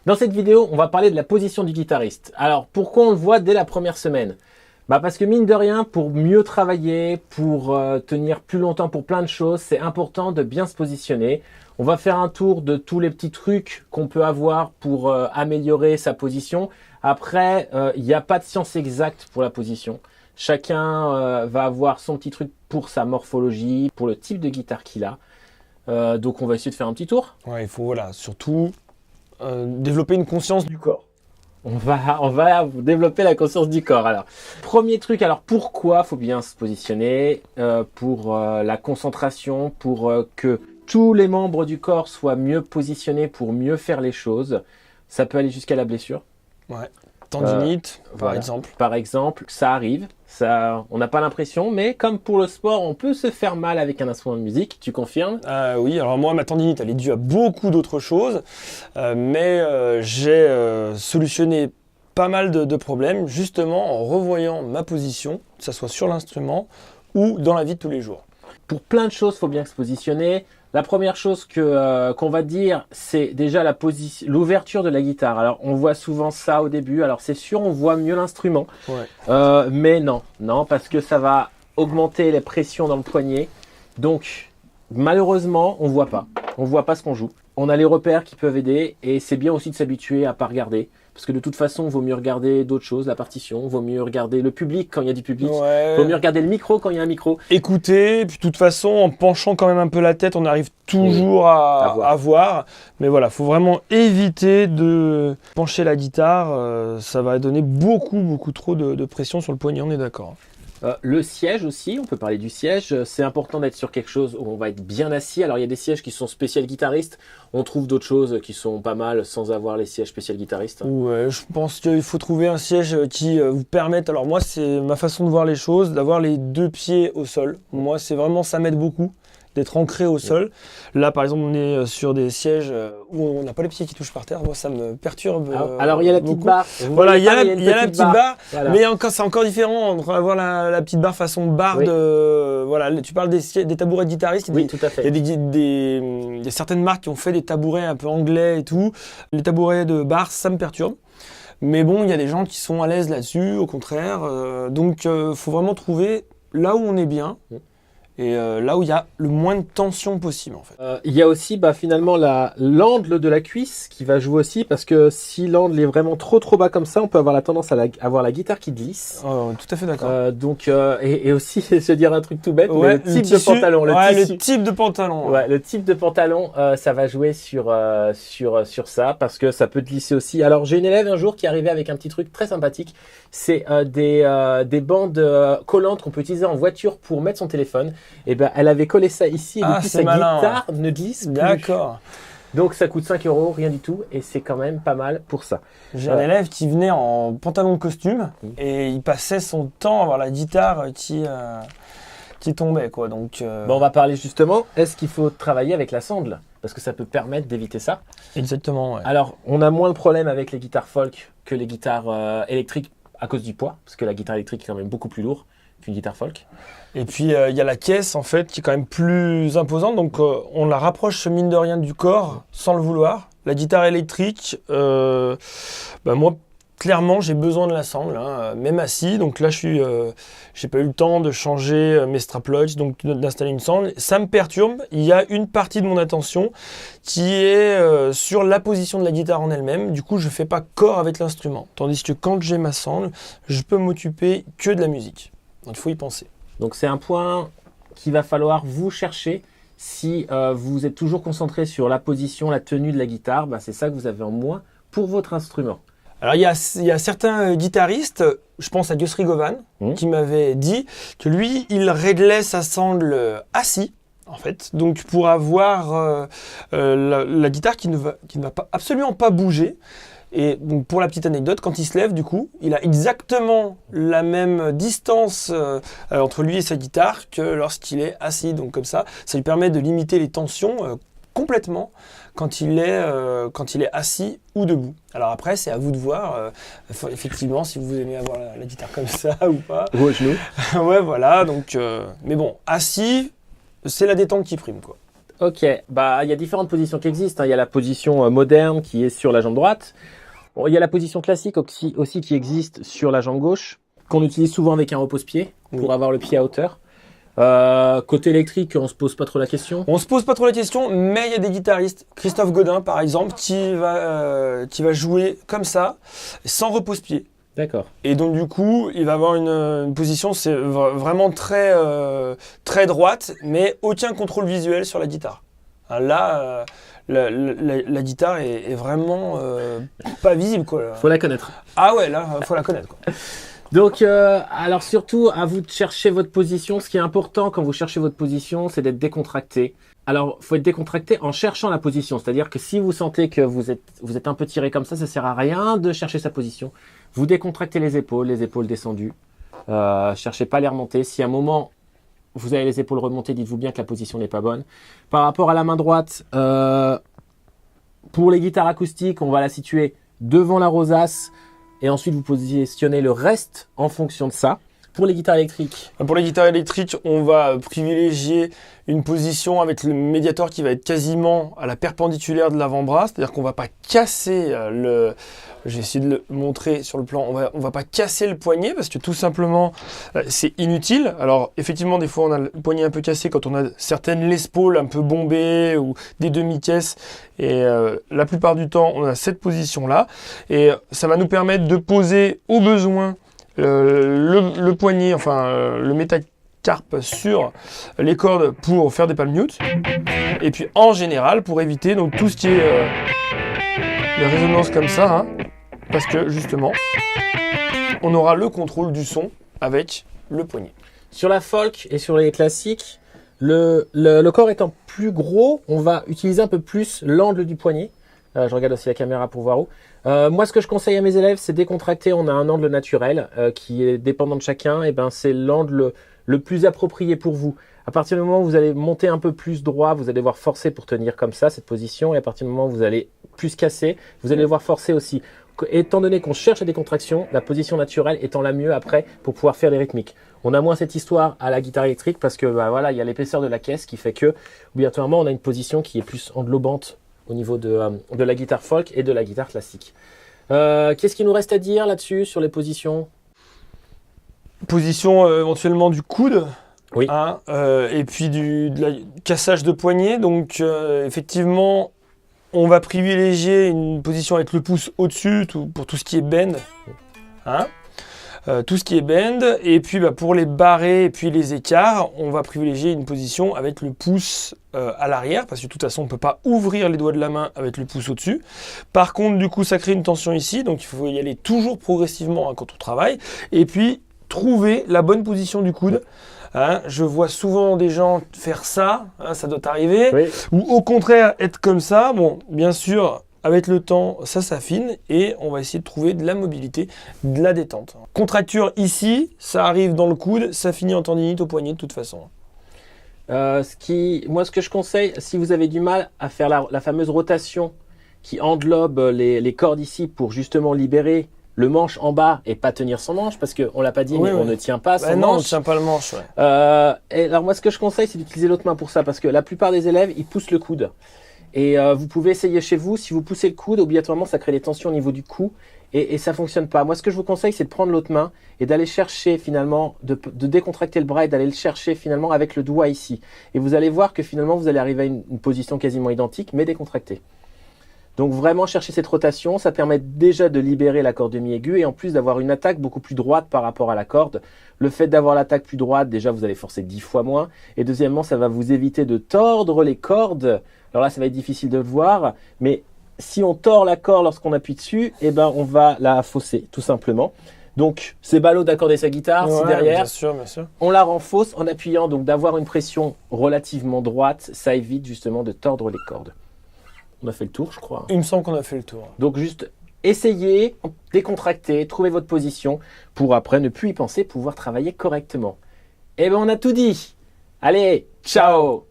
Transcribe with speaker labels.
Speaker 1: Dans cette vidéo, on va parler de la position du guitariste. Alors, pourquoi on le voit dès la première semaine? Parce que mine de rien, pour mieux travailler, pour tenir plus longtemps pour plein de choses, c'est important de bien se positionner. On va faire un tour de tous les petits trucs qu'on peut avoir pour améliorer sa position. Après, il n'y a pas de science exacte pour la position. Chacun va avoir son petit truc pour sa morphologie, pour le type de guitare qu'il a. Donc on va essayer de faire un petit tour.
Speaker 2: Ouais, il faut surtout développer une conscience du corps.
Speaker 1: On va développer la conscience du corps. Alors, premier truc, alors pourquoi faut bien se positionner pour la concentration, pour que tous les membres du corps soient mieux positionnés pour mieux faire les choses. Ça peut aller jusqu'à la blessure.
Speaker 2: Ouais. Tendinite, par exemple.
Speaker 1: Par exemple, ça arrive. Ça, on n'a pas l'impression, mais comme pour le sport, on peut se faire mal avec un instrument de musique. Tu confirmes?
Speaker 2: Oui, alors moi, ma tendinite, elle est due à beaucoup d'autres choses, mais j'ai solutionné pas mal de problèmes, justement en revoyant ma position, que ce soit sur l'instrument ou dans la vie de tous les jours.
Speaker 1: Pour plein de choses, il faut bien se positionner. La première chose qu'on va dire, c'est déjà l'ouverture de la guitare. Alors, on voit souvent ça au début. Alors, c'est sûr, on voit mieux l'instrument.
Speaker 2: Ouais.
Speaker 1: Mais non, parce que ça va augmenter les pressions dans le poignet. Donc, malheureusement, on voit pas. On voit pas ce qu'on joue. On a les repères qui peuvent aider et c'est bien aussi de s'habituer à pas regarder. Parce que de toute façon, il vaut mieux regarder d'autres choses, la partition, il vaut mieux regarder le public quand il y a du public, il vaut mieux regarder le micro quand il y a un micro.
Speaker 2: Écouter, puis de toute façon, en penchant quand même un peu la tête, on arrive toujours à voir. Mais voilà, il faut vraiment éviter de pencher la guitare, ça va donner beaucoup trop de pression sur le poignet, on est d'accord.
Speaker 1: Le siège aussi, on peut parler du siège, c'est important d'être sur quelque chose où on va être bien assis. Alors il y a des sièges qui sont spécial guitaristes, on trouve d'autres choses qui sont pas mal sans avoir les sièges spécial guitaristes.
Speaker 2: Ouais, je pense qu'il faut trouver un siège qui vous permette, alors moi c'est ma façon de voir les choses, d'avoir les deux pieds au sol. Moi c'est vraiment, ça m'aide beaucoup d'être ancré au sol. Là par exemple on est sur des sièges où on n'a pas les pieds qui touchent par terre, moi ça me perturbe.
Speaker 1: Alors il y a la petite barre.
Speaker 2: Voilà, il y a la petite barre, voilà. Mais c'est encore différent entre avoir la petite barre façon barre de... Voilà, tu parles des tabourets de guitaristes.
Speaker 1: Oui, tout à fait.
Speaker 2: Il y a certaines marques qui ont fait des tabourets un peu anglais et tout. Les tabourets de barre, ça me perturbe. Mais bon, il y a des gens qui sont à l'aise là-dessus, au contraire. Donc faut vraiment trouver là où on est bien. Et là où il y a le moins de tension possible en fait.
Speaker 1: Il y a aussi finalement l'angle de la cuisse qui va jouer aussi parce que si l'angle est vraiment trop bas comme ça, on peut avoir la tendance à avoir la guitare qui glisse.
Speaker 2: Tout à fait d'accord.
Speaker 1: Et aussi, je vais dire un truc tout bête, mais le type de pantalon.
Speaker 2: Le type de pantalon.
Speaker 1: Ouais, le type de pantalon, ça va jouer sur ça parce que ça peut glisser aussi. Alors j'ai une élève un jour qui est arrivée avec un petit truc très sympathique. C'est des bandes collantes qu'on peut utiliser en voiture pour mettre son téléphone. Et elle avait collé ça ici et depuis sa guitare ne glisse plus.
Speaker 2: D'accord.
Speaker 1: Donc ça coûte 5 €, rien du tout, et c'est quand même pas mal pour ça.
Speaker 2: J'ai un élève qui venait en pantalon de costume et il passait son temps à avoir la guitare qui tombait quoi. Donc
Speaker 1: on va parler justement, est-ce qu'il faut travailler avec la sangle? Parce que ça peut permettre d'éviter ça.
Speaker 2: Exactement, ouais.
Speaker 1: Alors, on a moins de problèmes avec les guitares folk que les guitares électriques à cause du poids, parce que la guitare électrique est quand même beaucoup plus lourde qu'une guitare folk.
Speaker 2: Et puis il y a la caisse en fait qui est quand même plus imposante, donc on la rapproche mine de rien du corps sans le vouloir. La guitare électrique, moi clairement j'ai besoin de la sangle, même assis, donc là j'ai pas eu le temps de changer mes strap-lodge, donc d'installer une sangle. Ça me perturbe, il y a une partie de mon attention qui est sur la position de la guitare en elle-même, du coup je fais pas corps avec l'instrument. Tandis que quand j'ai ma sangle, je peux m'occuper que de la musique. Donc il faut y penser.
Speaker 1: Donc c'est un point qu'il va falloir vous chercher si vous êtes toujours concentré sur la position, la tenue de la guitare, c'est ça que vous avez en moins pour votre instrument.
Speaker 2: Alors il y a certains guitaristes, je pense à Gus Rigovan, qui m'avait dit que lui, il réglait sa sangle assis, en fait. Donc pour avoir la guitare qui ne va absolument pas bouger. Et donc pour la petite anecdote, quand il se lève, du coup, il a exactement la même distance entre lui et sa guitare que lorsqu'il est assis. Donc comme ça lui permet de limiter les tensions complètement quand il est assis ou debout. Alors après, c'est à vous de voir, effectivement, si vous aimez avoir la guitare comme ça ou pas.
Speaker 1: Ou au genou.
Speaker 2: Ouais, voilà. Donc, mais bon, assis, c'est la détente qui prime, quoi.
Speaker 1: Ok, bah il y a différentes positions qui existent, hein. Il y a la position moderne qui est sur la jambe droite. Bon, il y a la position classique aussi qui existe sur la jambe gauche, qu'on utilise souvent avec un repose-pied pour avoir le pied à hauteur. Côté électrique, on se pose pas trop la question.
Speaker 2: On se pose pas trop la question, mais il y a des guitaristes, Christophe Godin par exemple, qui va jouer comme ça, sans repose-pied.
Speaker 1: D'accord.
Speaker 2: Et donc du coup, il va avoir une position, c'est vraiment très droite, mais aucun contrôle visuel sur la guitare. Là, la guitare est vraiment pas visible, quoi.
Speaker 1: Faut la connaître.
Speaker 2: Ah ouais, là, faut la connaître, quoi.
Speaker 1: Donc, alors surtout, à vous de chercher votre position. Ce qui est important quand vous cherchez votre position, c'est d'être décontracté. Alors, faut être décontracté en cherchant la position. C'est-à-dire que si vous sentez que vous êtes un peu tiré comme ça sert à rien de chercher sa position. Vous décontractez les épaules descendues. Cherchez pas à les remonter. Si à un moment, vous avez les épaules remontées, dites-vous bien que la position n'est pas bonne. Par rapport à la main droite, pour les guitares acoustiques, on va la situer devant la rosace. Et ensuite, vous positionnez le reste en fonction de ça. Pour les guitares électriques,
Speaker 2: on va privilégier une position avec le médiator qui va être quasiment à la perpendiculaire de l'avant-bras. C'est-à-dire qu'on ne va pas casser j'ai essayé de le montrer sur le plan. On va pas casser le poignet parce que tout simplement, c'est inutile. Alors, effectivement, des fois, on a le poignet un peu cassé quand on a certaines Les Paul un peu bombées ou des demi-caisses. Et la plupart du temps, on a cette position-là. Et ça va nous permettre de poser au besoin le poignet, le métacarpe sur les cordes pour faire des palm mute. Et puis, en général, pour éviter donc tout ce qui est de résonance comme ça, hein, parce que justement, on aura le contrôle du son avec le poignet.
Speaker 1: Sur la folk et sur les classiques, le corps étant plus gros, on va utiliser un peu plus l'angle du poignet. Je regarde aussi la caméra pour voir où. Moi, ce que je conseille à mes élèves, c'est décontracter. On a un angle naturel qui est dépendant de chacun. Et ben, c'est l'angle le plus approprié pour vous. À partir du moment où vous allez monter un peu plus droit, vous allez devoir forcer pour tenir comme ça, cette position. Et à partir du moment où vous allez plus casser, vous allez devoir forcer aussi. Étant donné qu'on cherche la décontraction, la position naturelle étant la mieux après pour pouvoir faire les rythmiques. On a moins cette histoire à la guitare électrique parce que voilà, il y a l'épaisseur de la caisse qui fait que obligatoirement on a une position qui est plus englobante au niveau de la guitare folk et de la guitare classique. Qu'est-ce qu'il nous reste à dire là-dessus sur les positions?
Speaker 2: Position éventuellement du coude.
Speaker 1: Oui.
Speaker 2: Hein, et puis du cassage de poignet. Donc effectivement, on va privilégier une position avec le pouce au-dessus pour tout ce qui est bend. Hein, tout ce qui est bend. Et puis pour les barrés et puis les écarts, on va privilégier une position avec le pouce à l'arrière, parce que de toute façon on ne peut pas ouvrir les doigts de la main avec le pouce au-dessus. Par contre, du coup, ça crée une tension ici, donc il faut y aller toujours progressivement, hein, quand on travaille. Et puis, trouver la bonne position du coude. Hein, je vois souvent des gens faire ça, hein, ça doit arriver,
Speaker 1: Oui.
Speaker 2: ou au contraire être comme ça. Bon, bien sûr, avec le temps, ça s'affine et on va essayer de trouver de la mobilité, de la détente. Contracture ici, ça arrive dans le coude, ça finit en tendinite au poignet de toute façon.
Speaker 1: Moi, ce que je conseille, si vous avez du mal à faire la fameuse rotation qui englobe les cordes ici pour justement libérer le manche en bas et pas tenir son manche, parce qu'on l'a pas dit, mais on ne tient pas son manche.
Speaker 2: Non, on ne tient pas le manche. Ouais.
Speaker 1: Et alors moi, ce que je conseille, c'est d'utiliser l'autre main pour ça, parce que la plupart des élèves, ils poussent le coude. Et vous pouvez essayer chez vous, si vous poussez le coude, obligatoirement, ça crée des tensions au niveau du cou, et ça fonctionne pas. Moi, ce que je vous conseille, c'est de prendre l'autre main et d'aller chercher finalement, de décontracter le bras et d'aller le chercher finalement avec le doigt ici. Et vous allez voir que finalement, vous allez arriver à une position quasiment identique, mais décontractée. Donc vraiment chercher cette rotation, ça permet déjà de libérer la corde mi-aiguë et en plus d'avoir une attaque beaucoup plus droite par rapport à la corde. Le fait d'avoir l'attaque plus droite, déjà vous allez forcer 10 fois moins. Et deuxièmement, ça va vous éviter de tordre les cordes. Alors là, ça va être difficile de le voir, mais si on tord la corde lorsqu'on appuie dessus, eh ben on va la fausser tout simplement. Donc c'est ballot d'accorder sa guitare, si derrière,
Speaker 2: bien sûr.
Speaker 1: On la rend fausse en appuyant, donc d'avoir une pression relativement droite, ça évite justement de tordre les cordes. On a fait le tour, je crois.
Speaker 2: Il me semble qu'on a fait le tour.
Speaker 1: Donc juste essayez, décontractez, trouvez votre position pour après ne plus y penser, pouvoir travailler correctement. Et ben on a tout dit. Allez, ciao!